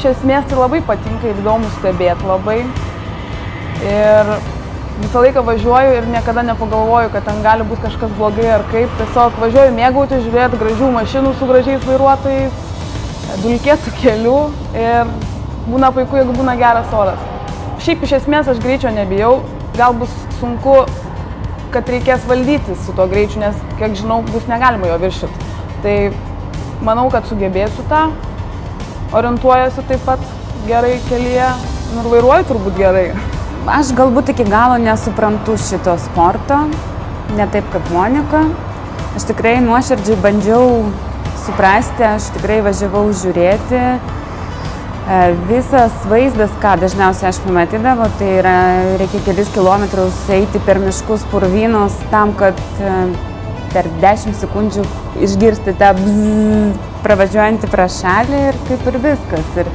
iš esmės tai labai patinka ir įdomu stebėti labai. Ir visą laiką važiuoju ir niekada nepagalvoju, kad ten gali būti kažkas blogai ar kaip. Tiesiog važiuoju mėgauti, žiūrėti gražių mašinų su gražiais vairuotojais, dulkėtų kelių ir būna puiku, jeigu būna geras oras. Šiaip iš esmės aš greičio nebijau, gal bus sunku, kad reikės valdyti su tuo greičiu, nes, kiek žinau, bus negalima jo viršyti. Tai manau, kad sugebėsiu tą, orientuojuosi taip pat gerai kelyje ir vairuoju turbūt gerai. Aš galbūt iki galo nesuprantu šito sporto, ne taip kaip Monika. Aš tikrai nuoširdžiai bandžiau suprasti, aš tikrai važiavau žiūrėti. Visas vaizdas, ką dažniausiai aš pamatydavau, tai yra reikia kelis kilometrus eiti per miškus purvynus tam, kad per 10 sekundžių išgirsti tą bzzz pravažiuojantį pro šalį ir kaip ir viskas. Ir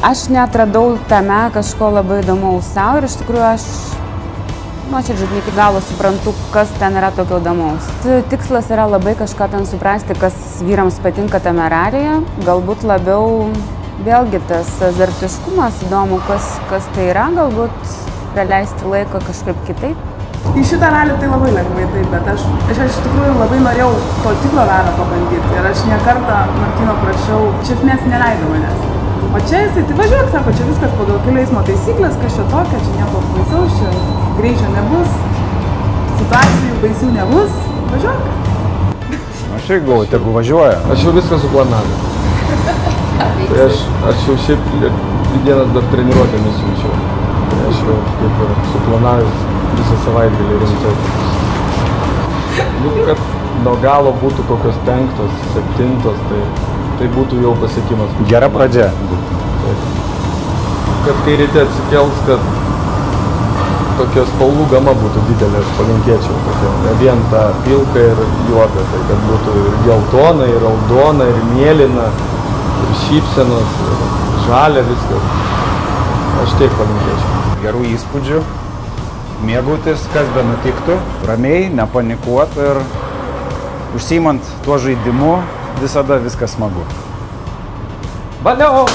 aš neatradau tame kažko labai įdomaus savo ir iš tikrųjų aš nuoširdžiai iki galo suprantu, kas ten yra tokio įdomaus. Tikslas yra labai kažką ten suprasti, kas vyrams patinka tame rallyje. Galbūt labiau vėlgi tas azartiškumas įdomu, kas tai yra, galbūt praleisti laiką kažkaip kitaip. Į šitą ralį tai labai lengvai taip, bet aš iš tikrųjų labai norėjau to tikro ralio pabandyti ir aš ne kartą Martyno prašiau, iš esmės neleido manęs. O čia jisai, tai važiuok, sako, čia viskas pagal kelių eismo taisyklės, kas čia tokia, čia nieko baisaus, čia greičio nebus, situacijų baisių nebus, važiuok. Aš irgi galvoju, tegu važiuoja. Aš jau viską suplanavau. Tai aš jau šiaip 2 dienas dar treniruotėmis jaučiau. Tai aš jau kaip ir suplanavęs visą savaitgalį rimtai. Nu, kad nuo galo būtų kokios 5, 7, tai būtų jau pasiekimas. Gera pradžia. Taip. Kad kai ryte atsikels, kad tokia spalvų gama būtų didelė, aš palinkėčiau tokia. Ne vien ta pilka ir juoda, tai kad būtų ir geltona, ir raudona, ir mėlyna, ir šypsenos, ir žalia viskas. Aš taip palinkėčiau. Gerų įspūdžių, mėgautis, kas be nutiktų, ramiai, nepanikuot ir užsiimant tuo žaidimu visada viskas smagu. Valio!